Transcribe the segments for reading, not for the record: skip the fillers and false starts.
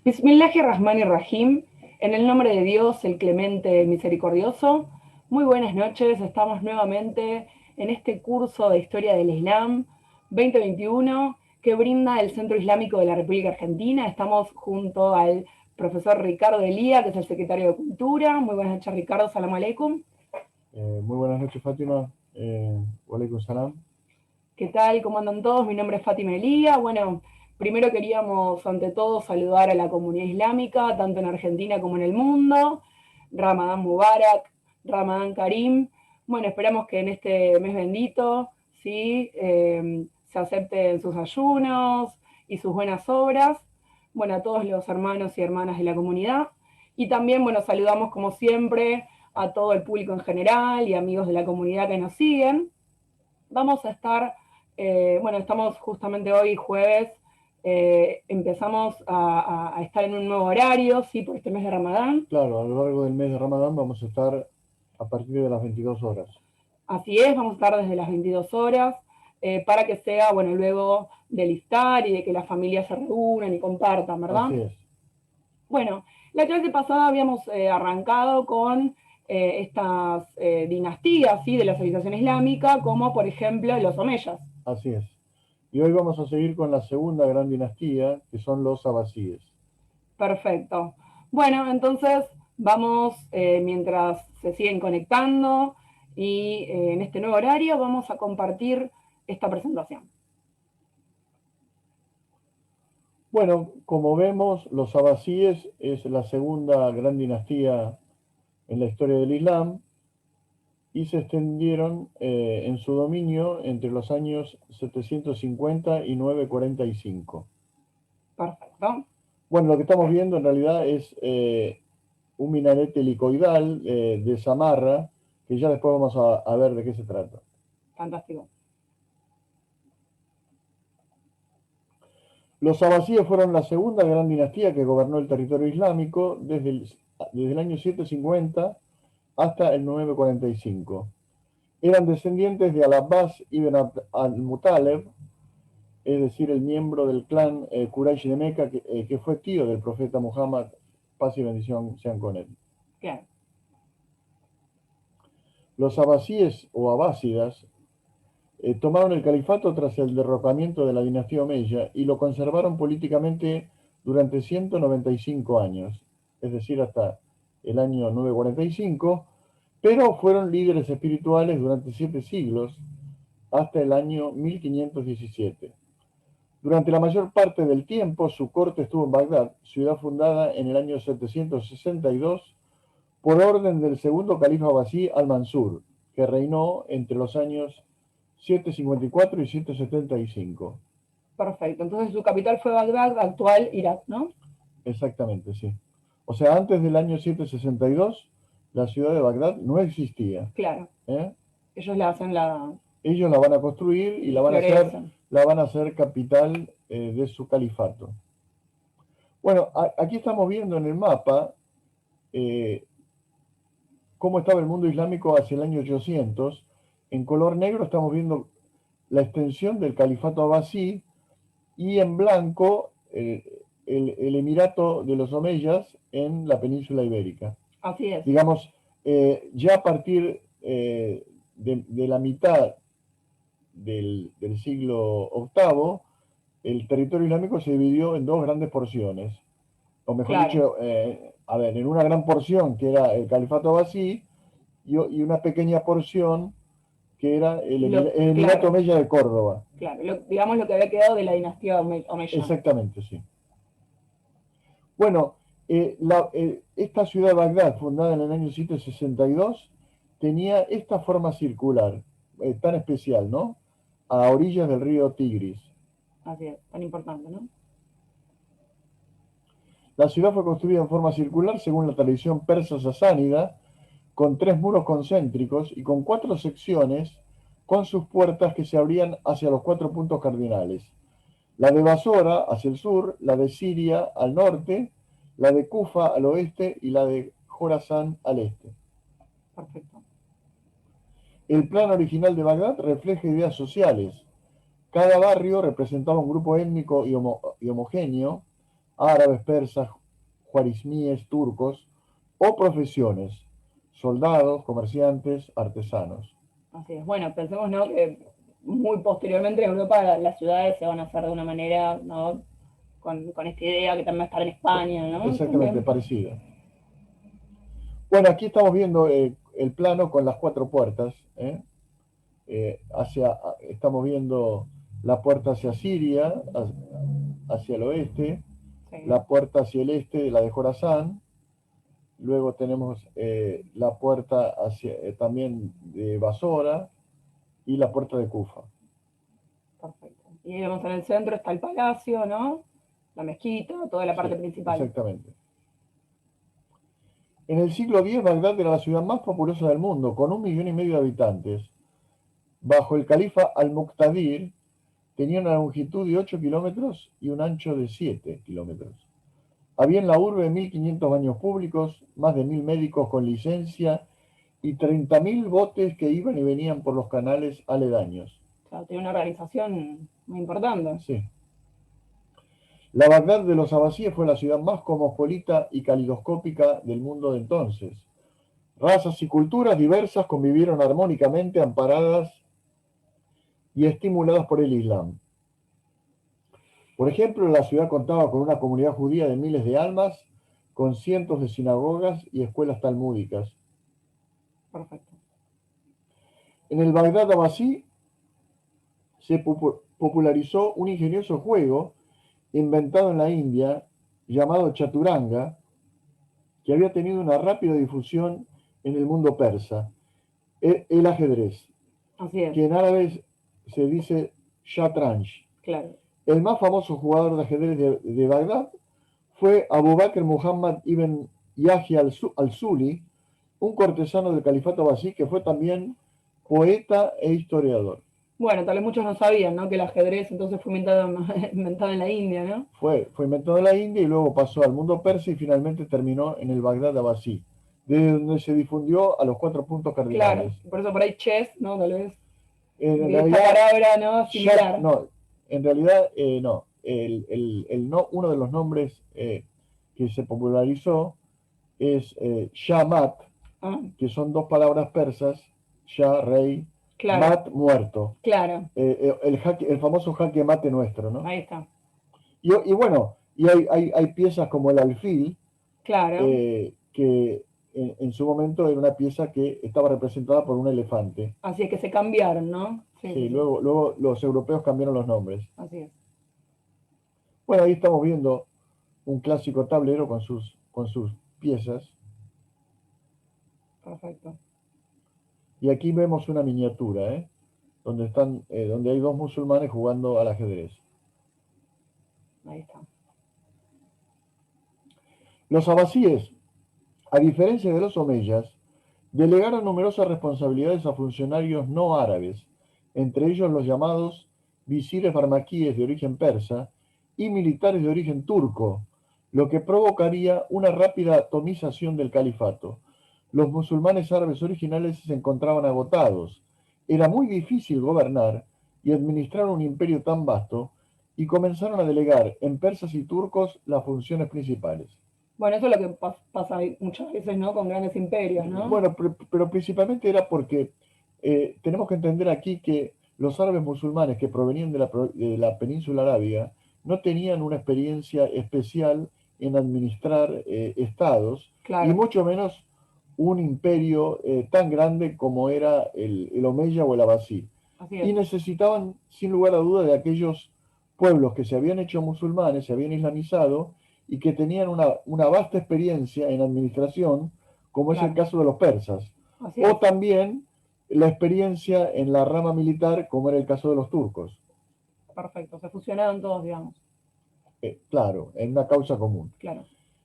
Bismillahirrahmanirrahim, en el nombre de Dios, el clemente, el misericordioso. Muy buenas noches, estamos nuevamente en este curso de Historia del Islam 2021 que brinda el Centro Islámico de la República Argentina. Estamos junto al profesor Ricardo Elía, que es el secretario de Cultura. Muy buenas noches, Ricardo, salam aleikum. Muy buenas noches, Fátima. Walaikum salam. ¿Qué tal? ¿Cómo andan todos? Mi nombre es Fátima Elía. Bueno, primero queríamos, ante todo, saludar a la comunidad islámica, tanto en Argentina como en el mundo. Ramadán Mubarak, Ramadán Karim. Bueno, esperamos que en este mes bendito, ¿sí? Se acepten sus ayunos y sus buenas obras. Bueno, a todos los hermanos y hermanas de la comunidad. Y también, bueno, saludamos como siempre a todo el público en general y amigos de la comunidad que nos siguen. Vamos a estar, bueno, estamos justamente hoy jueves, empezamos a estar en un nuevo horario, sí, por este mes de Ramadán. Claro, a lo largo del mes de Ramadán vamos a estar a partir de las 22 horas. Así es, vamos a estar desde las 22 horas para que sea, bueno, luego del iftar y de que las familias se reúnan y compartan, ¿verdad? Así es. Bueno, la clase pasada habíamos arrancado con estas dinastías, ¿sí? De la civilización islámica, como por ejemplo los omeyas. Así es. Y hoy vamos a seguir con la segunda gran dinastía, que son los abasíes. Perfecto. Bueno, entonces vamos, mientras se siguen conectando y en este nuevo horario, vamos a compartir esta presentación. Bueno, como vemos, los abasíes es la segunda gran dinastía en la historia del Islam y se extendieron en su dominio entre los años 750 y 945. Perfecto. Bueno, lo que estamos viendo en realidad es un minarete helicoidal de Samarra, que ya después vamos a ver de qué se trata. Fantástico. Los abasíes fueron la segunda gran dinastía que gobernó el territorio islámico desde el año 750 hasta el 945. Eran descendientes de Al-Abbas ibn al-Mutaleb, es decir, el miembro del clan Quraysh de Meca, que fue tío del profeta Muhammad, paz y bendición sean con él. Claro. Los abasíes o abásidas tomaron el califato tras el derrocamiento de la dinastía Omeya y lo conservaron políticamente durante 195 años, es decir, hasta el año 945, pero fueron líderes espirituales durante 7 siglos, hasta el año 1517. Durante la mayor parte del tiempo, su corte estuvo en Bagdad, ciudad fundada en el año 762 por orden del segundo califa abasí al-Mansur, que reinó entre los años 754 y 775. Perfecto. Entonces su capital fue Bagdad, actual Irak, ¿no? Exactamente, sí. O sea, antes del año 762, la ciudad de Bagdad no existía. Claro. ¿eh? Ellos la hacen la. Ellos la van a construir y Florecen. la van a hacer capital de su califato. Bueno, aquí estamos viendo en el mapa eh, cómo estaba el mundo islámico hacia el año 800. En color negro estamos viendo la extensión del califato abasí y en blanco el Emirato de los Omeyas en la península ibérica. Así es. Digamos, ya a partir de la mitad del siglo octavo, el territorio islámico se dividió en dos grandes porciones. O mejor Claro. dicho, en una gran porción que era el califato abasí y una pequeña porción que era el Emirato Claro. Omeya de Córdoba. Claro, digamos lo que había quedado de la dinastía Omeya. Exactamente, sí. Bueno, esta ciudad de Bagdad, fundada en el año 762, tenía esta forma circular, tan especial, ¿no? A orillas del río Tigris. Así es, tan importante, ¿no? La ciudad fue construida en forma circular según la tradición persa sasánida, con 3 muros concéntricos y con 4 secciones con sus puertas que se abrían hacia los 4 puntos cardinales. La de Basora hacia el sur, la de Siria al norte, la de Kufa al oeste y la de Jorazán al este. Perfecto. El plan original de Bagdad refleja ideas sociales. Cada barrio representaba un grupo étnico y homogéneo, árabes, persas, juarismíes, turcos, o profesiones, soldados, comerciantes, artesanos. Así es. Bueno, pensemos, ¿no? Que muy posteriormente en Europa las ciudades se van a hacer de una manera, ¿no? Con esta idea que también va a estar en España, ¿no? Exactamente, También. parecida. Bueno, aquí estamos viendo el plano con las cuatro puertas. Estamos viendo la puerta hacia Siria, hacia el oeste, Sí, la puerta hacia el este, la de Jorazán. Luego tenemos la puerta hacia, también de Basora y la puerta de Kufa. perfecto. Y ahí vemos en el centro está el palacio, ¿no? La mezquita, toda la parte Sí, principal. exactamente. En el siglo X, Bagdad era la ciudad más populosa del mundo, con 1,5 millones de habitantes. Bajo el califa al-Muqtadir, tenía una longitud de 8 kilómetros y un ancho de 7 kilómetros. Había en la urbe 1.500 baños públicos, más de 1.000 médicos con licencia y 30.000 botes que iban y venían por los canales aledaños. O sea, tiene una organización muy importante. Sí. La Bagdad de los abasíes fue la ciudad más cosmopolita y calidoscópica del mundo de entonces. Razas y culturas diversas convivieron armónicamente, amparadas y estimuladas por el Islam. Por ejemplo, la ciudad contaba con una comunidad judía de miles de almas, con cientos de sinagogas y escuelas talmúdicas. Perfecto. En el Bagdad abasí se popularizó un ingenioso juego inventado en la India llamado chaturanga, que había tenido una rápida difusión en el mundo persa, el ajedrez, Así es, que en árabe se dice shatranj. claro. El más famoso jugador de ajedrez de Bagdad fue Abu Bakr Muhammad ibn Yahya al-Suli, un cortesano del califato abasí que fue también poeta e historiador. Bueno, tal vez muchos no sabían, ¿no? Que el ajedrez entonces fue inventado, inventado en la India, ¿no? Fue inventado en la India y luego pasó al mundo persa y finalmente terminó en el Bagdad abasí, desde donde se difundió a los 4 puntos Claro, cardinales. por eso por ahí chess, ¿no? Tal vez En de esta realidad, palabra, ¿no? Similar. no, en realidad no. Uno de los nombres que se popularizó es Shamat, Ah, que son dos palabras persas, Shah, rey, claro, Mat, muerto. claro, El famoso jaque mate nuestro, ¿no? ahí está. Y bueno, y hay piezas como el alfil, Claro, que en su momento era una pieza que estaba representada por un elefante. así es que se cambiaron, ¿no? Sí, sí, Sí, sí, luego los europeos cambiaron los nombres. así es, Bueno, ahí estamos viendo un clásico tablero con sus piezas. perfecto. Y aquí vemos una miniatura, donde hay dos musulmanes jugando al ajedrez. Ahí está. Los abasíes, a diferencia de los omeyas, delegaron numerosas responsabilidades a funcionarios no árabes, entre ellos los llamados visires barmaquíes de origen persa y militares de origen turco, lo que provocaría una rápida atomización del califato. Los musulmanes árabes originales se encontraban agotados. Era muy difícil gobernar y administrar un imperio tan vasto, y comenzaron a delegar en persas y turcos las funciones principales. Bueno, eso es lo que pasa muchas veces, ¿no? Con grandes imperios, ¿no? Bueno, pero principalmente era porque tenemos que entender aquí que los árabes musulmanes que provenían de la península arábiga no tenían una experiencia especial en administrar estados, y Claro, mucho menos un imperio tan grande como era el Omeya o el Abasí. así Y es. necesitaban, sin lugar a duda, de aquellos pueblos que se habían hecho musulmanes, se habían islamizado y que tenían una vasta experiencia en administración, como es el Claro, caso de los persas, así o es. también la experiencia en la rama militar, como era el caso de los turcos. Perfecto. Se fusionaron todos, digamos. Claro, en una causa común. Claro.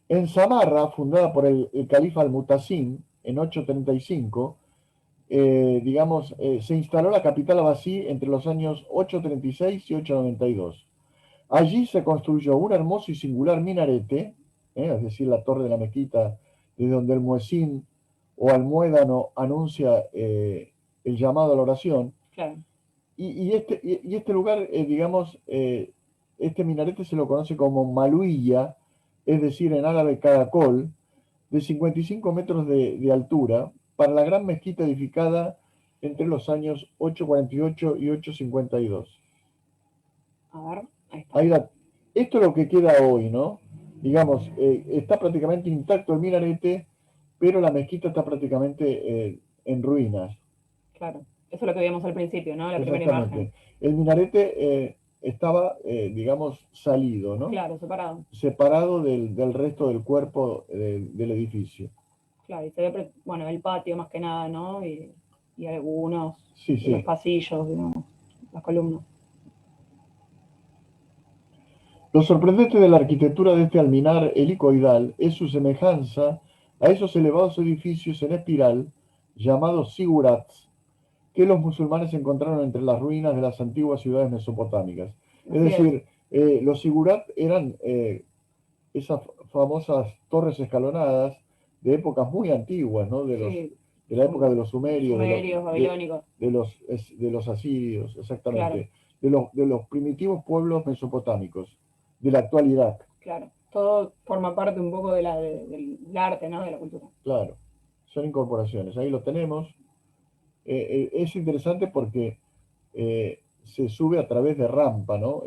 En Samarra, fundada por el califa al-Mutasim en 835, se instaló la capital abasí entre los años 836 y 892. Allí se construyó un hermoso y singular minarete, es decir, la torre de la mezquita, desde donde el muezín o almuédano anuncia el llamado a la oración. Claro. Y este lugar, este minarete se lo conoce como Maluilla, es decir, en árabe caracol, de 55 metros de altura, para la gran mezquita edificada entre los años 848 y 852. A ver, ahí está. Esto es lo que queda hoy, ¿no? Digamos, está prácticamente intacto el minarete, pero la mezquita está prácticamente en ruinas. Claro. Eso es lo que vimos al principio, ¿no? La primera Exactamente. imagen. El minarete estaba, digamos, salido, ¿no? Claro, separado. Separado del resto del cuerpo del edificio. Claro, y se ve, bueno, el patio más que nada, ¿no? Y algunos Sí, de los sí. pasillos, digamos, las columnas. Lo sorprendente de la arquitectura de este alminar helicoidal es su semejanza a esos elevados edificios en espiral llamados zigurats que los musulmanes encontraron entre las ruinas de las antiguas ciudades mesopotámicas. Es Así es. decir, los zigurats eran esas famosas torres escalonadas de épocas muy antiguas, ¿no? Sí, De la época de los sumerios, sumerios, babilónicos. de los asirios, Claro, exactamente, de los primitivos pueblos mesopotámicos, de la actual Irak, claro. Todo forma parte un poco del arte, ¿no? De la cultura. claro. Son incorporaciones. Ahí lo tenemos. Es interesante porque se sube a través de rampa, ¿no?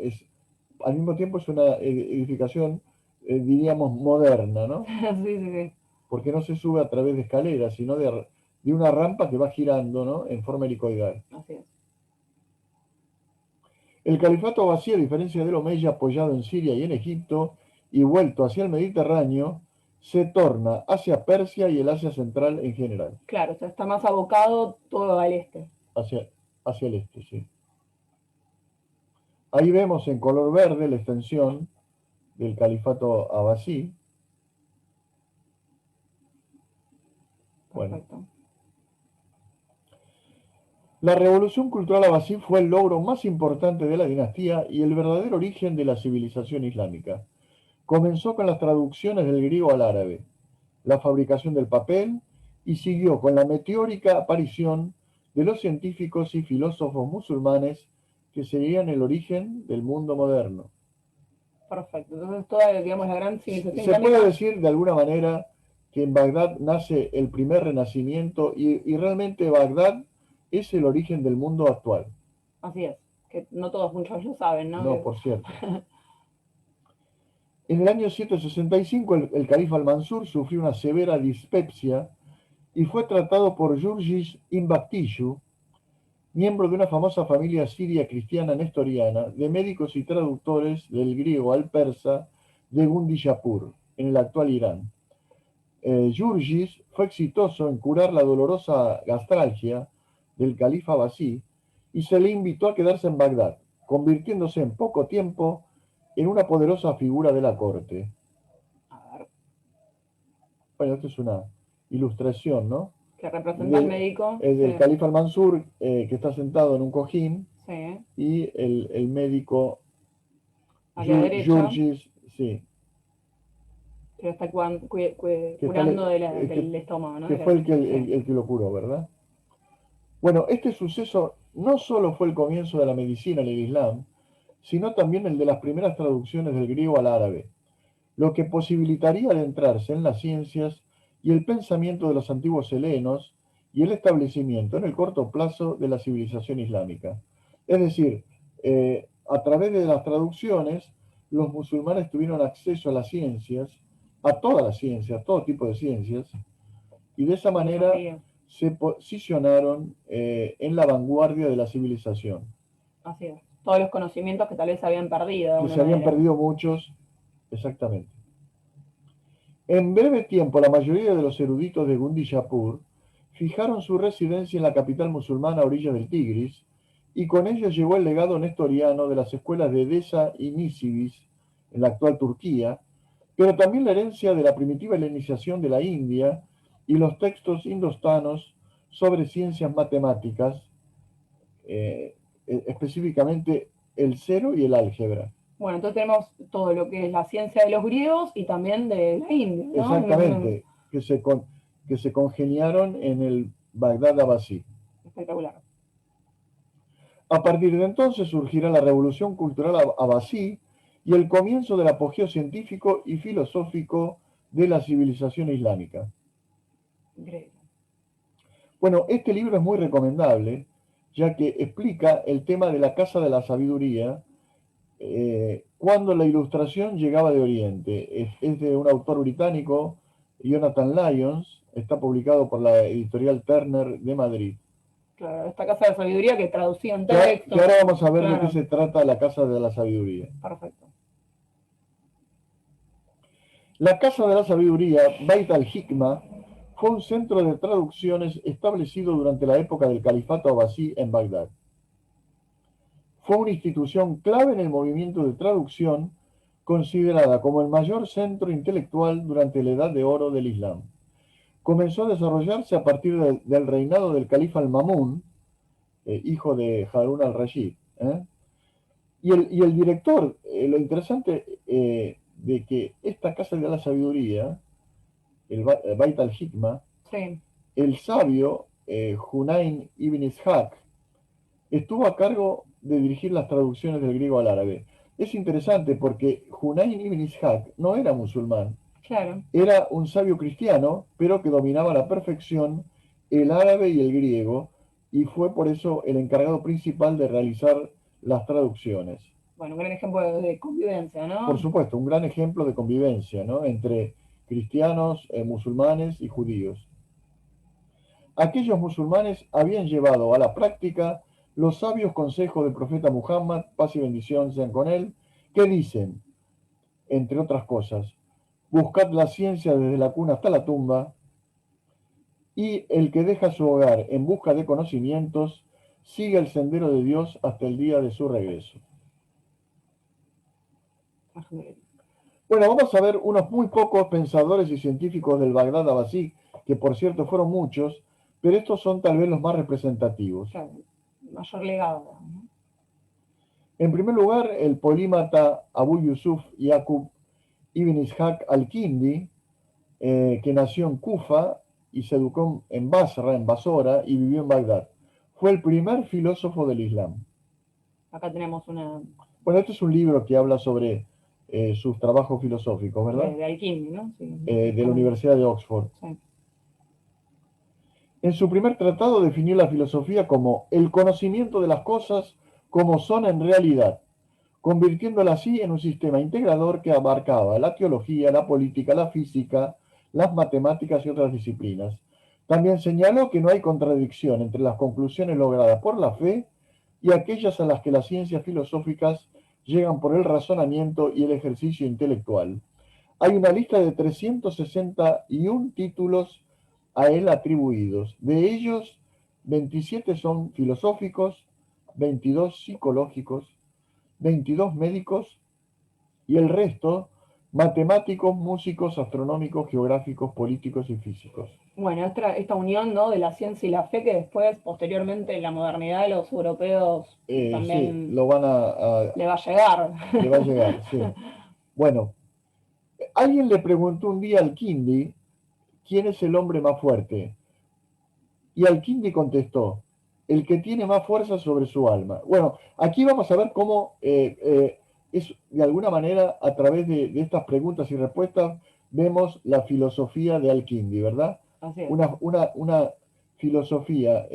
Al mismo tiempo es una edificación, diríamos, moderna, ¿no? Sí, sí, sí. Porque no se sube a través de escaleras, sino de una rampa que va girando, ¿no? En forma helicoidal. Así es. El califato abbasí, a diferencia del omeya apoyado en Siria y en Egipto y vuelto hacia el Mediterráneo, se torna hacia Persia y el Asia Central en general, Claro, o sea, está más abocado todo al este. hacia, hacia el este, sí. Ahí vemos en color verde la extensión del califato abbasí. Bueno, Perfecto. la revolución cultural abbasí fue el logro más importante de la dinastía y el verdadero origen de la civilización islámica. Comenzó con las traducciones del griego al árabe, la fabricación del papel y siguió con la meteórica aparición de los científicos y filósofos musulmanes que serían el origen del mundo moderno. Perfecto. Entonces, toda, digamos, la gran civilización Se puede islámica. decir de alguna manera que en Bagdad nace el primer renacimiento y realmente Bagdad es el origen del mundo actual. Así es. Que no todos muchos lo saben, ¿no? No, por cierto. En el año 165 el califa al-Mansur sufrió una severa dispepsia y fue tratado por Jurjis ibn Baktishu, miembro de una famosa familia siria cristiana nestoriana, de médicos y traductores del griego al persa de Gundishapur, en el actual Irán. Jurjis fue exitoso en curar la dolorosa gastralgia del califa Abbasí y se le invitó a quedarse en Bagdad, convirtiéndose en poco tiempo en una poderosa figura de la corte. A ver, Bueno, esto es una ilustración, ¿no? que representa al médico. Del Sí, califa al-Mansur, que está sentado en un cojín, sí. y el médico A la derecha, Jurgis, sí, que lo está que, está, curando que, del estómago, ¿no? que fue Sí, el que lo curó, ¿verdad? Bueno, este suceso no solo fue el comienzo de la medicina en el Islam, sino también el de las primeras traducciones del griego al árabe, lo que posibilitaría adentrarse en las ciencias y el pensamiento de los antiguos helenos y el establecimiento en el corto plazo de la civilización islámica. Es decir, a través de las traducciones, los musulmanes tuvieron acceso a las ciencias, a todas las ciencias, todo tipo de ciencias, y de esa manera filosofía. se posicionaron en la vanguardia de la civilización, Así es. Todos los conocimientos que tal vez se habían perdido de que alguna se habían manera. perdido muchos, exactamente. En breve tiempo, la mayoría de los eruditos de Gundishapur fijaron su residencia en la capital musulmana a orillas del Tigris, y con ello llegó el legado nestoriano de las escuelas de Edesa y Nisibis, en la actual Turquía, pero también la herencia de la primitiva helenización de la India y los textos indostanos sobre ciencias matemáticas, específicamente el cero y el álgebra. Bueno, entonces tenemos todo lo que es la ciencia de los griegos y también de la India, ¿no? Exactamente, que se congeniaron en el Bagdad Abbasí. Espectacular. A partir de entonces surgirá la revolución cultural abbasí y el comienzo del apogeo científico y filosófico de la civilización islámica. Increíble. Bueno, este libro es muy recomendable, ya que explica el tema de la Casa de la Sabiduría, cuando la ilustración llegaba de Oriente. Es de un autor británico, Jonathan Lyons, está publicado por la editorial Turner de Madrid. Claro, esta casa de sabiduría que traducía en Que texto. ahora vamos a ver de Claro. qué se trata la Casa de la Sabiduría. Perfecto. La Casa de la Sabiduría, Bait al-Hikma, fue un centro de traducciones establecido durante la época del Califato Abbasí en Bagdad. Fue una institución clave en el movimiento de traducción, considerada como el mayor centro intelectual durante la Edad de Oro del Islam. Comenzó a desarrollarse a partir del reinado del califa al-Mamún, hijo de Harún al-Rashid. Y el director, lo interesante de que esta Casa de la Sabiduría, el Bait al-Hikma, Sí. el sabio Hunayn ibn Ishaq estuvo a cargo de dirigir las traducciones del griego al árabe. Es interesante porque Hunayn ibn Ishaq no era musulmán, Claro. era un sabio cristiano, pero que dominaba a la perfección el árabe y el griego, y fue por eso el encargado principal de realizar las traducciones. Bueno, un gran ejemplo de convivencia, ¿no? Por supuesto, un gran ejemplo de convivencia, ¿no?, entre cristianos, musulmanes y judíos. Aquellos musulmanes habían llevado a la práctica los sabios consejos del profeta Muhammad, paz y bendición sean con él, que dicen, entre otras cosas, buscad la ciencia desde la cuna hasta la tumba, y el que deja su hogar en busca de conocimientos, sigue el sendero de Dios hasta el día de su regreso. Bueno, vamos a ver unos muy pocos pensadores y científicos del Bagdad Abbasí, que por cierto fueron muchos, pero estos son tal vez los más representativos. Claro, mayor legado, ¿no? En primer lugar, el polímata Abu Yusuf Yaqub ibn Ishaq al-Kindi, que nació en Kufa y se educó en Basra, en Basora, y vivió en Bagdad. Fue el primer filósofo del Islam. Acá tenemos una... Bueno, este es un libro que habla sobre sus trabajos filosóficos, ¿verdad? De Al-Kindi, ¿no? Sí. De la Universidad de Oxford. Sí. En su primer tratado definió la filosofía como el conocimiento de las cosas como son en realidad, convirtiéndola así en un sistema integrador que abarcaba la teología, la política, la física, las matemáticas y otras disciplinas. También señaló que no hay contradicción entre las conclusiones logradas por la fe y aquellas a las que las ciencias filosóficas llegan por el razonamiento y el ejercicio intelectual. Hay una lista de 361 títulos a él atribuidos. De ellos, 27 son filosóficos, 22 psicológicos, 22 médicos y el resto matemáticos, músicos, astronómicos, geográficos, políticos y físicos. Bueno, esta unión, ¿no?, de la ciencia y la fe que después, posteriormente, en la modernidad, los europeos también sí, lo van le va a llegar. Le va a llegar, sí. Bueno, alguien le preguntó un día al Kindi quién es el hombre más fuerte. Y Al-Kindi contestó, el que tiene más fuerza sobre su alma. Bueno, aquí vamos a ver cómo es de alguna manera a través de estas preguntas y respuestas vemos la filosofía de Al-Kindi, ¿verdad? Así es. Una filosofía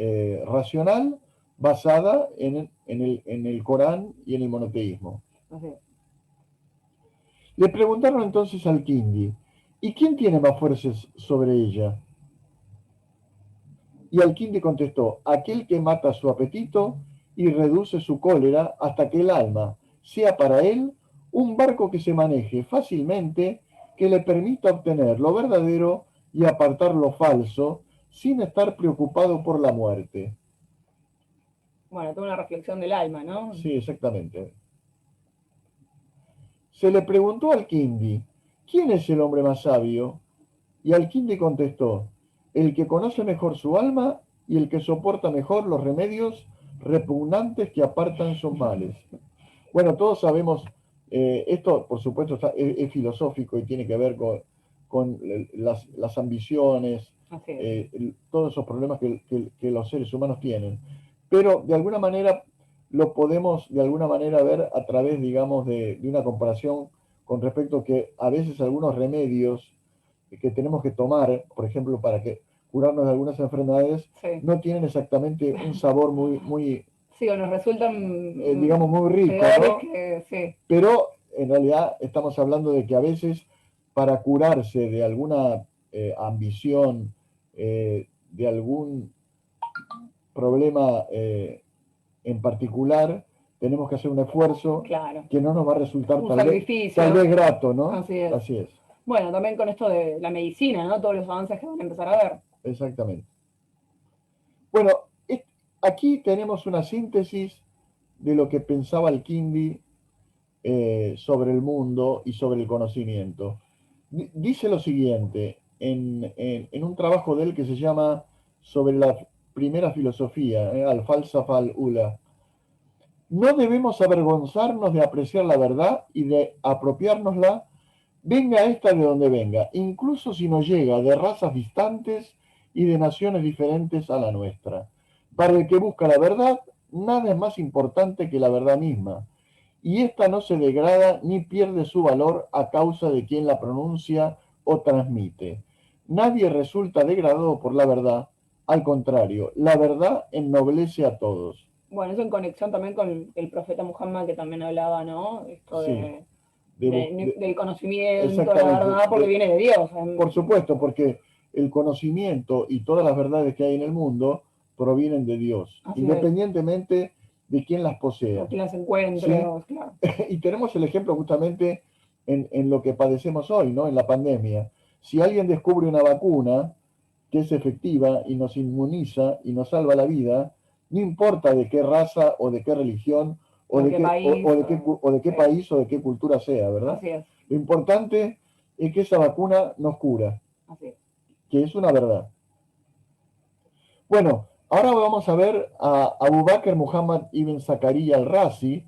racional basada en el Corán y en el monoteísmo. Así es. Le preguntaron entonces al Kindi, ¿y quién tiene más fuerzas sobre ella? Y Al-Kindi contestó, aquel que mata su apetito y reduce su cólera hasta que el alma sea para él un barco que se maneje fácilmente, que le permita obtener lo verdadero y apartar lo falso, sin estar preocupado por la muerte. Bueno, toda una reflexión del alma, ¿no? Sí, exactamente. Se le preguntó al Kindi, ¿quién es el hombre más sabio? Y Al-Kindi contestó, el que conoce mejor su alma y el que soporta mejor los remedios repugnantes que apartan sus males. Bueno, todos sabemos, esto por supuesto es filosófico y tiene que ver con las ambiciones, todos esos problemas que los seres humanos tienen. Pero de alguna manera lo podemos de alguna manera ver a través, digamos, de una comparación con respecto a que a veces algunos remedios que tenemos que tomar, por ejemplo, para curarnos de algunas enfermedades, Sí. no tienen exactamente un sabor muy, Sí, o nos resultan digamos, muy rico, peores ¿no? que. Sí, Pero en realidad estamos hablando de que a veces para curarse de alguna ambición, de algún problema en particular, tenemos que hacer un esfuerzo claro. que no nos va a resultar Un tal sacrificio. vez grato, ¿no? Así es. Así es, Bueno, también con esto de la medicina, ¿no? Todos los avances que van a empezar a ver. exactamente. Bueno, aquí tenemos una síntesis de lo que pensaba Al-Kindi sobre el mundo y sobre el conocimiento. Dice lo siguiente en un trabajo de él que se llama Sobre la primera filosofía, Al-Falsafa al-Ula. No debemos avergonzarnos de apreciar la verdad y de apropiárnosla, venga esta de donde venga, incluso si nos llega de razas distantes y de naciones diferentes a la nuestra. Para el que busca la verdad, nada es más importante que la verdad misma, y ésta no se degrada ni pierde su valor a causa de quien la pronuncia o transmite. Nadie resulta degradado por la verdad, al contrario, la verdad ennoblece a todos. Bueno, eso en conexión también con el profeta Muhammad que también hablaba, ¿no? Esto Sí, del conocimiento, la exactamente. verdad, porque viene de Dios. Por supuesto, porque el conocimiento y todas las verdades que hay en el mundo provienen de Dios, Así independientemente de quién las es. posea. O quien las encuentre, ¿Sí? claro. Y tenemos el ejemplo justamente en lo que padecemos hoy, ¿no? En la pandemia. Si alguien descubre una vacuna que es efectiva y nos inmuniza y nos salva la vida, no importa de qué raza o de qué religión O de qué país. o de qué Sí. país o de qué cultura sea, ¿verdad? Así es, Lo importante es que esa vacuna nos cura, así es. que es una verdad. Bueno, ahora vamos a ver a Abu Bakr Muhammad ibn Zakaria al-Razi.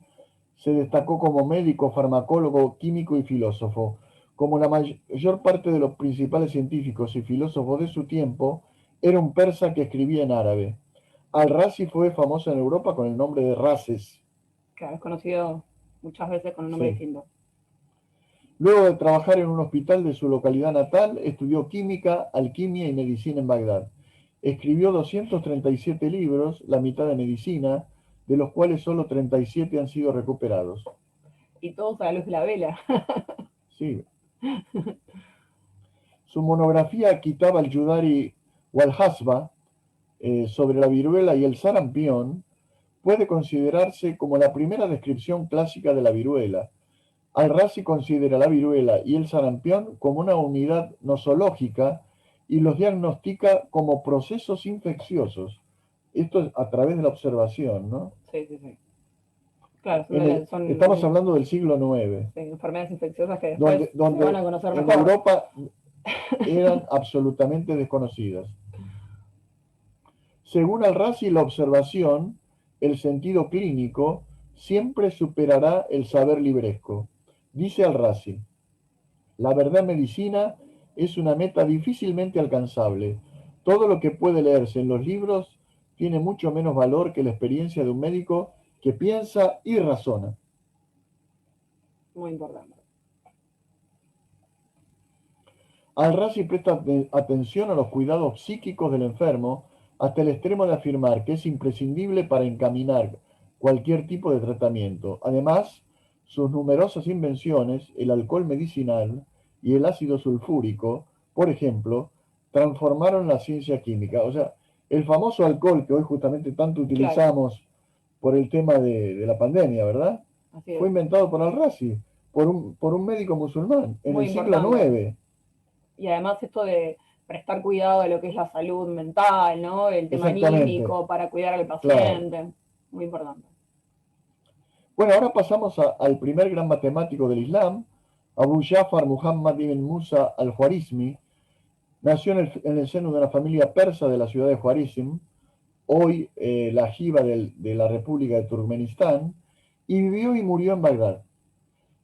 Se destacó como médico, farmacólogo, químico y filósofo. Como la mayor parte de los principales científicos y filósofos de su tiempo, era un persa que escribía en árabe. Al-Razi fue famoso en Europa con el nombre de Races. Claro, es conocido muchas veces con un nombre Sí. distinto. Luego de trabajar en un hospital de su localidad natal, estudió química, alquimia y medicina en Bagdad. Escribió 237 libros, la mitad de medicina, de los cuales solo 37 han sido recuperados. Y todos a la luz de la vela. Sí. Su monografía Kitab al-Yudari wal-Hasba sobre la viruela y el sarampión puede considerarse como la primera descripción clásica de la viruela. Al-Razi considera la viruela y el sarampión como una unidad nosológica y los diagnostica como procesos infecciosos. Esto es a través de la observación, ¿no? Sí, sí, sí. Claro, son estamos hablando del siglo IX, sí, enfermedades infecciosas que después donde se van a conocer en mejor. Europa eran absolutamente desconocidas. Según Al-Razi, la observación, el sentido clínico, siempre superará el saber libresco. Dice Al-Razi, la verdad en medicina es una meta difícilmente alcanzable. Todo lo que puede leerse en los libros tiene mucho menos valor que la experiencia de un médico que piensa y razona. Muy importante. Al-Razi presta atención a los cuidados psíquicos del enfermo hasta el extremo de afirmar que es imprescindible para encaminar cualquier tipo de tratamiento. Además, sus numerosas invenciones, el alcohol medicinal y el ácido sulfúrico, por ejemplo, transformaron la ciencia química. O sea, el famoso alcohol que hoy justamente tanto utilizamos por el tema de la pandemia, ¿verdad? Así Fue es. inventado por Al-Razi, por un médico musulmán, en Muy el siglo importante. IX. Y además esto de prestar cuidado a lo que es la salud mental, ¿no? El tema Exactamente, anímico para cuidar al claro. paciente. Muy importante. Bueno, ahora pasamos al primer gran matemático del Islam, Abu Ja'far Muhammad ibn Musa al-Khwarizmi. Nació en el seno de una familia persa de la ciudad de Khwarizm, hoy la Jiva de la República de Turkmenistán, y vivió y murió en Bagdad.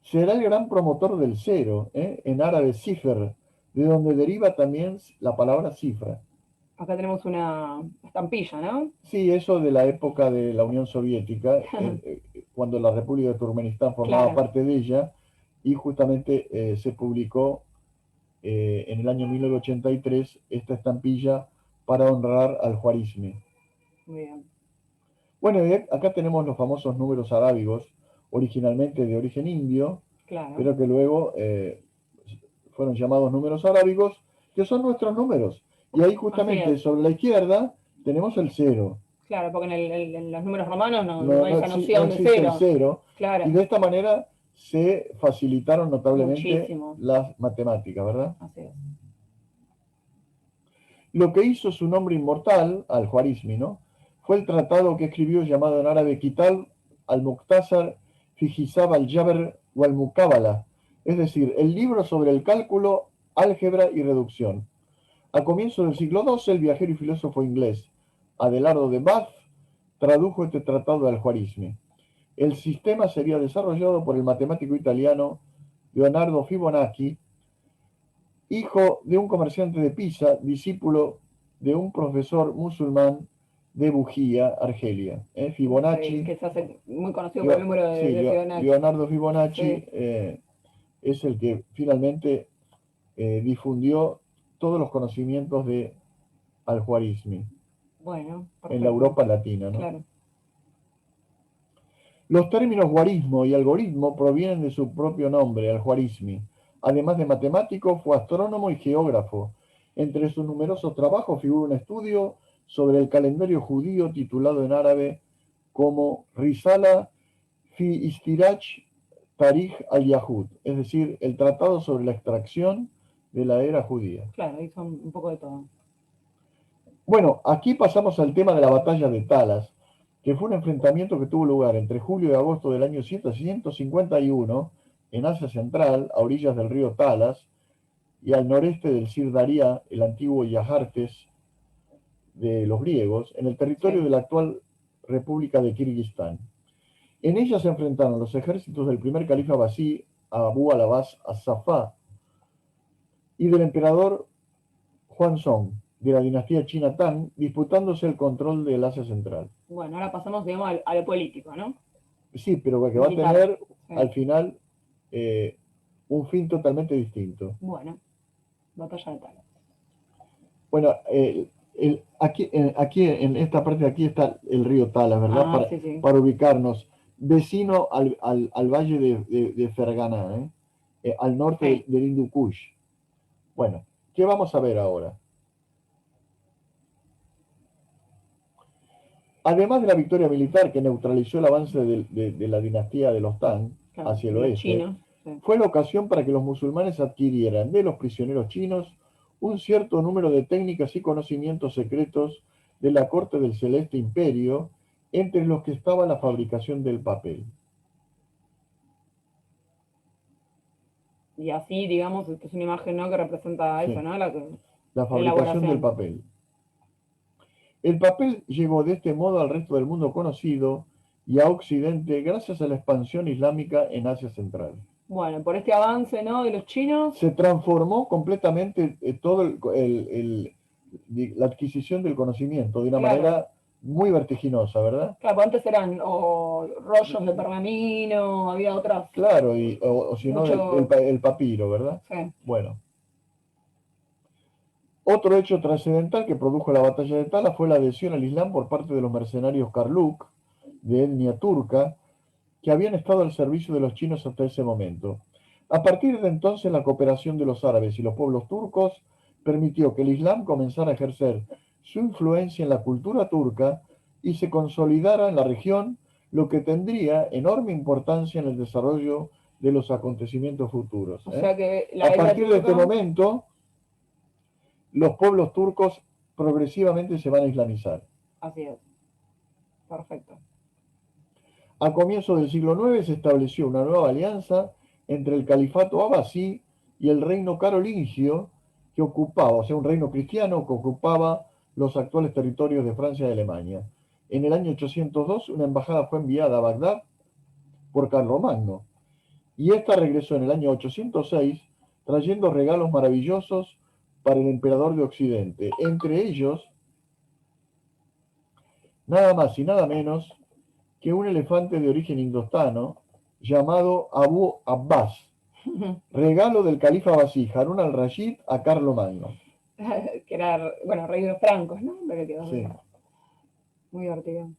Será el gran promotor del cero, en árabe cifr, de donde deriva también la palabra cifra. Acá tenemos una estampilla, ¿no? Sí, eso de la época de la Unión Soviética, cuando la República de Turkmenistán formaba Claro, parte de ella, y justamente se publicó en el año 1983 esta estampilla para honrar al Juarismi. muy bien. Bueno, y acá tenemos los famosos números arábigos, originalmente de origen indio, Claro, pero que luego fueron llamados números arábigos, que son nuestros números. Y ahí así justamente es. sobre la izquierda tenemos el cero. Claro, porque en los números romanos no, No, no hay esa no noción de existe el cero. cero, y Claro, de esta manera se facilitaron notablemente muchísimo. las matemáticas, ¿verdad? Así es. Lo que hizo su nombre inmortal, al-Juarizmi, ¿no? Fue el tratado que escribió llamado en árabe Kitab al-Muqtasar fi Hisab al-Jabr wal-Muqabala, es decir, el libro sobre el cálculo, álgebra y reducción. A comienzos del siglo XII, el viajero y filósofo inglés Adelardo de Bath tradujo este tratado de al-Juarizmi. El sistema sería desarrollado por el matemático italiano Leonardo Fibonacci, hijo de un comerciante de Pisa, discípulo de un profesor musulmán de Bujía, Argelia. Sí, Fibonacci, que se hace muy conocido por el número sí, de Fibonacci. Leonardo Fibonacci Sí, es el que finalmente difundió todos los conocimientos de al-Juarizmi bueno, en la perfecto. Europa latina, ¿no? Claro. Los términos guarismo y algoritmo provienen de su propio nombre, al-Juarizmi. Además de matemático, fue astrónomo y geógrafo. Entre sus numerosos trabajos figura un estudio sobre el calendario judío titulado en árabe como Risala fi Istirach Tarikh al-Yahud, es decir, el tratado sobre la extracción de la era judía. Claro, hizo un poco de todo. Bueno, aquí pasamos al tema de la batalla de Talas, que fue un enfrentamiento que tuvo lugar entre julio y agosto del año 151 en Asia Central, a orillas del río Talas, y al noreste del Sir Daria, el antiguo Yahartes de los griegos, en el territorio Sí. de la actual República de Kirguistán. En ella se enfrentaron los ejércitos del primer califa Basí, Abu al-Abbas as-Safá, y del emperador Huanzong, de la dinastía china Tang, disputándose el control del Asia Central. Bueno, ahora pasamos, digamos, a lo político, ¿no? Sí, pero que va a Militar. tener al Sí. final eh, un fin totalmente distinto. Bueno, batalla de Talas. Bueno, aquí en esta parte de aquí está el río Talas, ¿verdad? Ah, sí, sí. Para ubicarnos, vecino al valle de Ferganá, al norte Sí. del Hindu Kush. Bueno, ¿qué vamos a ver ahora? Además de la victoria militar que neutralizó el avance de la dinastía de los Tang Claro, hacia el de los oeste, chinos. Sí. fue la ocasión para que los musulmanes adquirieran de los prisioneros chinos un cierto número de técnicas y conocimientos secretos de la corte del Celeste Imperio, entre los que estaba la fabricación del papel. Y así, digamos, esta es una imagen, ¿no? Que representa eso, Sí, ¿no? la La fabricación del elaboración. papel. El papel llegó de este modo al resto del mundo conocido y a Occidente gracias a la expansión islámica en Asia Central. Bueno, por este avance, ¿no? De los chinos. Se transformó completamente todo la adquisición del conocimiento de una Claro. manera muy vertiginosa, ¿verdad? Claro, pues antes eran o rollos de pergamino, había otras, Claro, o si no, mucho, el papiro, ¿verdad? sí, Bueno, otro hecho trascendental que produjo la batalla de Tala fue la adhesión al Islam por parte de los mercenarios Karluk, de etnia turca, que habían estado al servicio de los chinos hasta ese momento. A partir de entonces, la cooperación de los árabes y los pueblos turcos permitió que el Islam comenzara a ejercer su influencia en la cultura turca y se consolidara en la región, lo que tendría enorme importancia en el desarrollo de los acontecimientos futuros. o sea que la A etnia partir de este turca, momento, los pueblos turcos progresivamente se van a islamizar. así es, perfecto. A comienzos del siglo IX se estableció una nueva alianza entre el califato abasí y el reino carolingio que ocupaba, o sea, un reino cristiano que ocupaba los actuales territorios de Francia y Alemania. En el año 802 una embajada fue enviada a Bagdad por Carlomagno y esta regresó en el año 806 trayendo regalos maravillosos para el emperador de Occidente, entre ellos nada más y nada menos que un elefante de origen indostano llamado Abu Abbas, regalo del califa Abasí Harún al-Rashid a Carlomagno. Que era, bueno, rey de los francos, ¿no? Pero quedó Sí. muy divertido.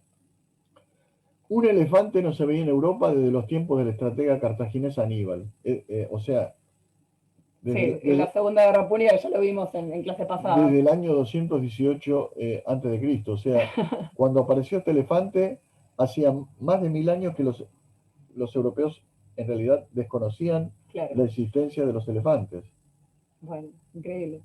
Un elefante no se veía en Europa desde los tiempos del estratega cartaginés Aníbal. O sea, Sí, desde, en la desde- Segunda Guerra Púnica ya lo vimos en clase pasada. desde el año 218 antes de Cristo. O sea, cuando apareció este elefante, hacía más de 1000 años que los europeos en realidad desconocían Claro, la existencia de los elefantes. bueno, increíble.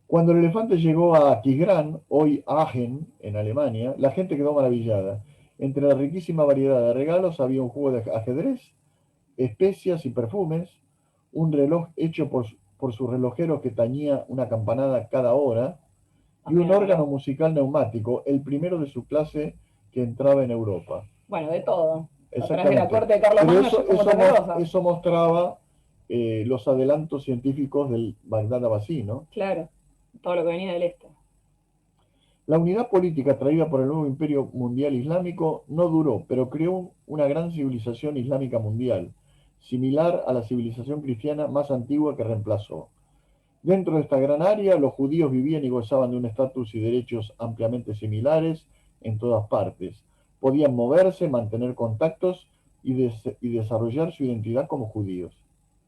Cuando el elefante llegó a Aquisgrán, hoy Aachen, en Alemania, la gente quedó maravillada. Entre la riquísima variedad de regalos había un juego de ajedrez, especias y perfumes, un reloj hecho por su relojero que tañía una campanada cada hora, y un También, órgano reloj. musical neumático, el primero de su clase que entraba en Europa. Bueno, de todo. Atrás de la Exactamente. corte de Carlos Pero Magno hay un montón de cosas. eso mostraba los adelantos científicos del Bagdad Abbasí, ¿no? Claro, todo lo que venía del este. La unidad política traída por el nuevo imperio mundial islámico no duró, pero creó una gran civilización islámica mundial, similar a la civilización cristiana más antigua que reemplazó. Dentro de esta gran área, los judíos vivían y gozaban de un estatus y derechos ampliamente similares en todas partes. Podían moverse, mantener contactos y desarrollar su identidad como judíos.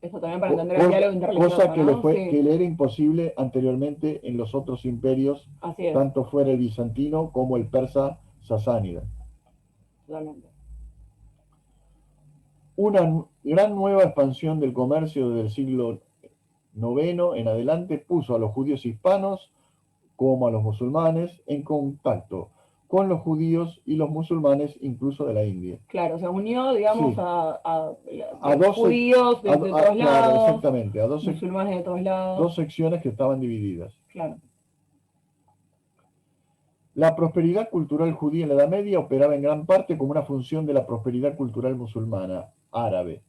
Eso también para entender el diálogo Cosa interreligioso, que ¿no? Sí, le era imposible anteriormente en los otros imperios, así es, tanto fuera el bizantino como el persa sasánida. totalmente. Una gran nueva expansión del comercio desde el siglo IX en adelante puso a los judíos hispanos como a los musulmanes en contacto con los judíos y los musulmanes incluso de la India. Claro, se unió, digamos, Sí, a de dos, judíos de todos claro, lados, exactamente, musulmanes de todos dos lados. secciones que estaban divididas. Claro, La prosperidad cultural judía en la Edad Media operaba en gran parte como una función de la prosperidad cultural musulmana árabe.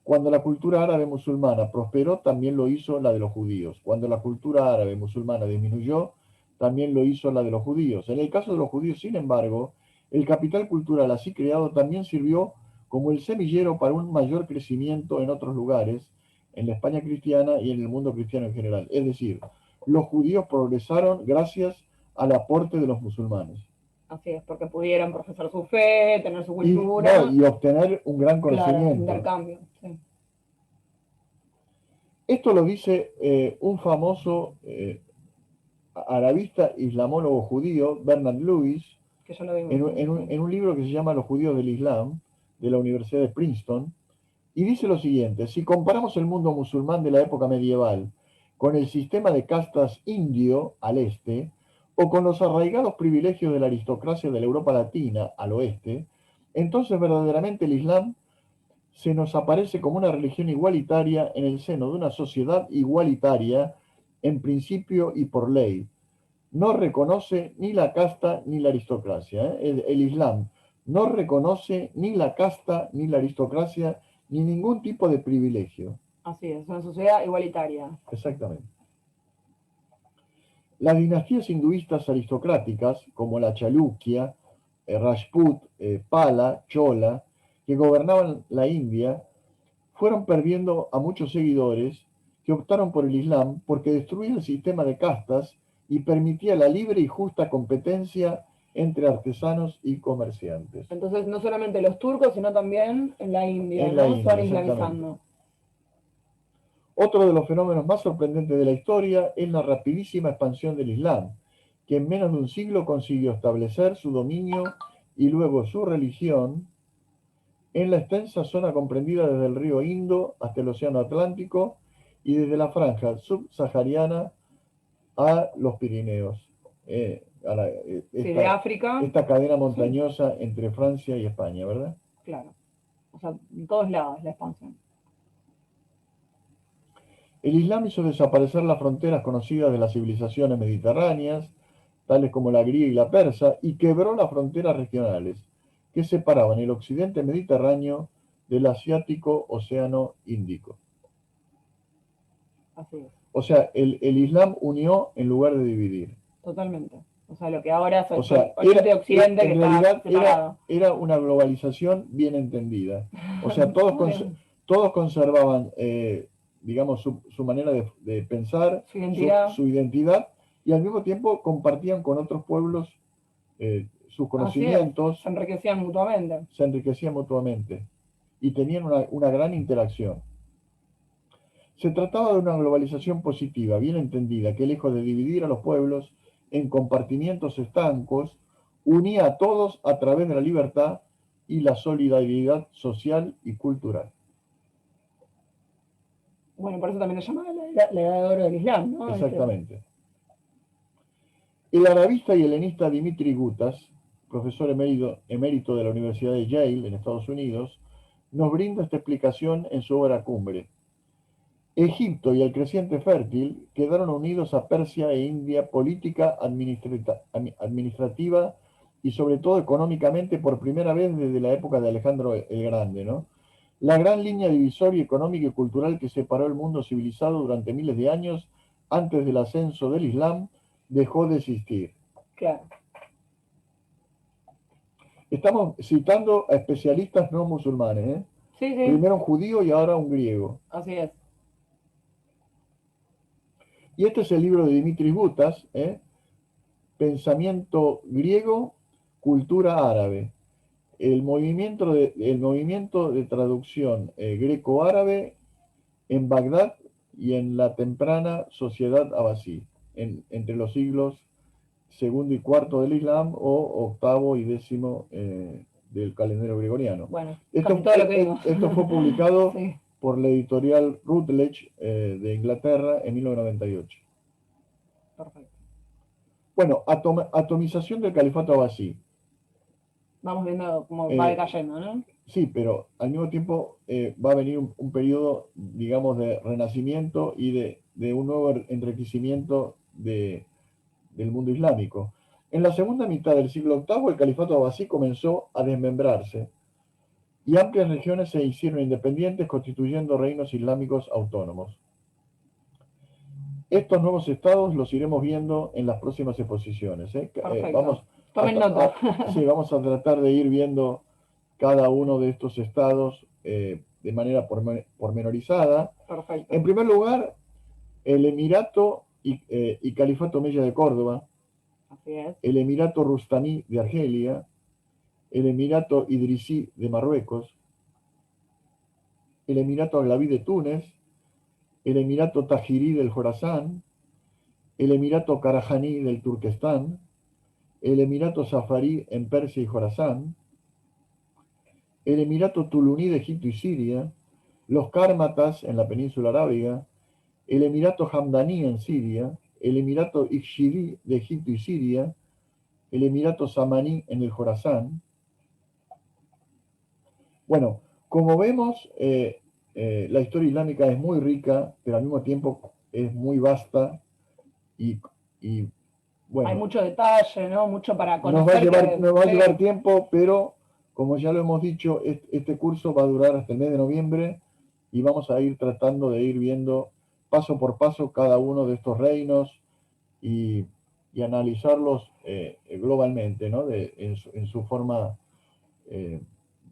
Cuando la cultura árabe musulmana prosperó, también lo hizo la de los judíos. Cuando la cultura árabe musulmana disminuyó, también lo hizo la de los judíos. En el caso de los judíos, sin embargo, el capital cultural así creado también sirvió como el semillero para un mayor crecimiento en otros lugares, en la España cristiana y en el mundo cristiano en general. Es decir, los judíos progresaron gracias al aporte de los musulmanes. así es, porque pudieron profesar su fe, tener su No, cultura, y obtener un gran claro, conocimiento. intercambio, sí. Esto lo dice un famoso arabista islamólogo judío, Bernard Lewis, Que ya lo vimos también, sí. en un libro que se llama Los judíos del Islam, de la Universidad de Princeton, y dice lo siguiente: si comparamos el mundo musulmán de la época medieval con el sistema de castas indio al este, o con los arraigados privilegios de la aristocracia de la Europa latina al oeste, entonces verdaderamente el Islam se nos aparece como una religión igualitaria en el seno de una sociedad igualitaria en principio y por ley. No reconoce ni la casta ni la aristocracia. El Islam no reconoce ni la casta ni la aristocracia ni ningún tipo de privilegio. Así es, una sociedad igualitaria. Exactamente. Las dinastías hinduistas aristocráticas, como la Chalukya, Rajput, Pala, Chola, que gobernaban la India, fueron perdiendo a muchos seguidores que optaron por el Islam porque destruía el sistema de castas y permitía la libre y justa competencia entre artesanos y comerciantes. Entonces, no solamente los turcos, sino también en la India, En la ¿no? Se van India, islamizando. Otro de los fenómenos más sorprendentes de la historia es la rapidísima expansión del Islam, que en menos de un siglo consiguió establecer su dominio y luego su religión en la extensa zona comprendida desde el río Indo hasta el Océano Atlántico y desde la franja subsahariana a los Pirineos, Sí, de África, esta cadena sí, montañosa entre Francia y España, ¿verdad? claro. O sea, en todos lados la expansión. El Islam hizo desaparecer las fronteras conocidas de las civilizaciones mediterráneas, tales como la griega y la persa, y quebró las fronteras regionales que separaban el occidente mediterráneo del asiático océano Índico. Así es. O sea, el Islam unió en lugar de dividir. Totalmente, O sea, lo que ahora es O sea, Oriente y Occidente, que en está realidad separado. era una globalización bien entendida. O sea, Bueno, todos conservaban, digamos, su manera de pensar, su identidad, su identidad, y al mismo tiempo compartían con otros pueblos sus así es, conocimientos, se enriquecían mutuamente. se enriquecían mutuamente y tenían una gran interacción. Se trataba de una globalización positiva, bien entendida, que lejos de dividir a los pueblos en compartimientos estancos, unía a todos a través de la libertad y la solidaridad social y cultural. Bueno, por eso también le llaman la edad de oro del Islam, ¿no? Exactamente. El arabista y helenista Dimitri Gutas, profesor emérito de la Universidad de Yale en Estados Unidos, nos brinda esta explicación en su obra Cumbre. Egipto y el creciente fértil quedaron unidos a Persia e India política, administrativa y sobre todo económicamente por primera vez desde la época de Alejandro el Grande, ¿no? La gran línea divisoria económica y cultural que separó el mundo civilizado durante miles de años antes del ascenso del Islam dejó de existir. Claro. Estamos citando a especialistas no musulmanes, ¿eh? Sí, sí. Primero un judío y ahora un griego. Así es. Y este es el libro de Dimitris Gutas, Pensamiento griego, cultura árabe. El movimiento de traducción greco-árabe en Bagdad y en la temprana sociedad abasí, entre los siglos segundo y cuarto del Islam o octavo y décimo del calendario gregoriano. Bueno, casi todo lo que vimos. Esto fue publicado sí. por la editorial Routledge de Inglaterra en 1998. Perfecto. Bueno, atomización del califato abasí. Vamos viendo cómo va decayendo, ¿no? Sí, pero al mismo tiempo va a venir un periodo, digamos, de renacimiento y de un nuevo enriquecimiento del mundo islámico. En la segunda mitad del siglo VIII, el califato abasí comenzó a desmembrarse y amplias regiones se hicieron independientes, constituyendo reinos islámicos autónomos. Estos nuevos estados los iremos viendo en las próximas exposiciones. Perfecto. Tomen nota. Sí, vamos a tratar de ir viendo cada uno de estos estados de manera pormenorizada. Perfecto. En primer lugar, el Emirato y Califato Omeya de Córdoba, así es, el Emirato Rustamí de Argelia, el Emirato Idrisí de Marruecos, el Emirato Aghlaví de Túnez, el Emirato Tajirí del Jorasán, el Emirato Karajaní del Turquestán, el Emirato Safarí en Persia y Jorasán, el Emirato Tuluní de Egipto y Siria, los Kármatas en la península arábiga, el Emirato Hamdaní en Siria, el Emirato Ikhshidí de Egipto y Siria, el Emirato Samaní en el Jorasán. Bueno, como vemos, la historia islámica es muy rica, pero al mismo tiempo es muy vasta y bueno. Hay mucho detalle, ¿no? Mucho para conocer. Nos va a llevar tiempo, pero como ya lo hemos dicho, este curso va a durar hasta el mes de noviembre y vamos a ir tratando de ir viendo paso por paso cada uno de estos reinos y analizarlos globalmente, ¿no? En su forma,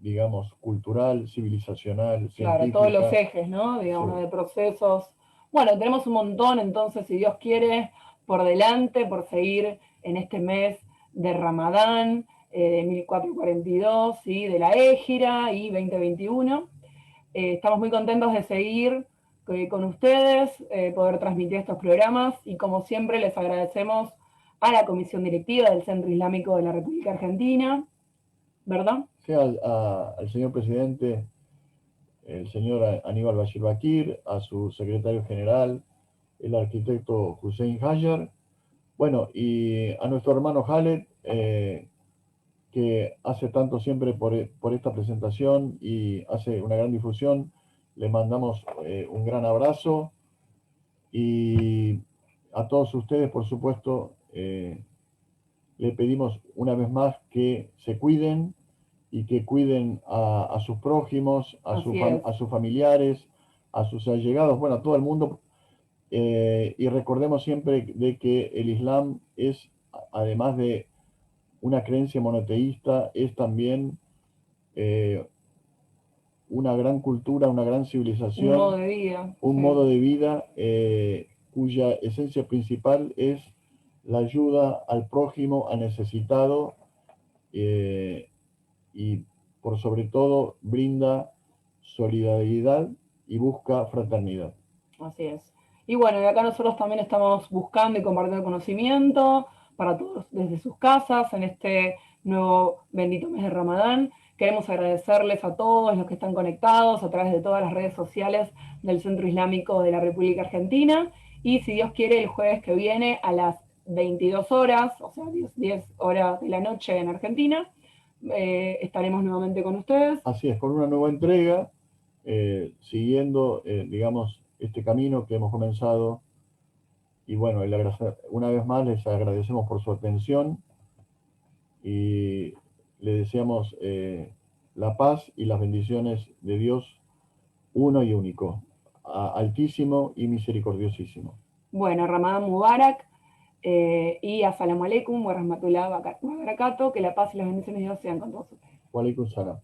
digamos, cultural, civilizacional, claro, científica. todos los ejes, ¿no? Digamos, sí, de procesos. Bueno, tenemos un montón, entonces, si Dios quiere, por delante, por seguir en este mes de Ramadán, de 1442, ¿sí? De la Égira y 2021. Estamos muy contentos de seguir con ustedes, poder transmitir estos programas y como siempre les agradecemos a la Comisión Directiva del Centro Islámico de la República Argentina, ¿verdad? Sí, al señor presidente, el señor Aníbal Bashir Bakir, a su secretario general, el arquitecto Hussein Hajar, bueno, y a nuestro hermano Khaled, que hace tanto siempre por esta presentación y hace una gran difusión. Le mandamos un gran abrazo y a todos ustedes, por supuesto, le pedimos una vez más que se cuiden y que cuiden a sus prójimos, a sus familiares, a sus allegados, bueno, a todo el mundo. Y recordemos siempre de que el Islam es además de una creencia monoteísta, es también una gran cultura, una gran civilización, un modo de vida. un Sí. modo de vida cuya esencia principal es la ayuda al prójimo, al necesitado, y por sobre todo brinda solidaridad y busca fraternidad. Así es. Y bueno, y acá nosotros también estamos buscando y compartiendo conocimiento para todos desde sus casas en este nuevo bendito mes de Ramadán. Queremos agradecerles a todos los que están conectados a través de todas las redes sociales del Centro Islámico de la República Argentina. Y si Dios quiere, el jueves que viene a las 22 horas, o sea, 10 horas de la noche en Argentina, estaremos nuevamente con ustedes. Así es, con una nueva entrega, siguiendo, digamos, este camino que hemos comenzado. Y bueno, una vez más les agradecemos por su atención y le deseamos la paz y las bendiciones de Dios uno y único, altísimo y misericordiosísimo. Bueno, Ramadán Mubarak y Assalamu alaikum wa rahmatullahi wa barakatuh. Que la paz y las bendiciones de Dios sean con todos ustedes. Wa alaikum salam.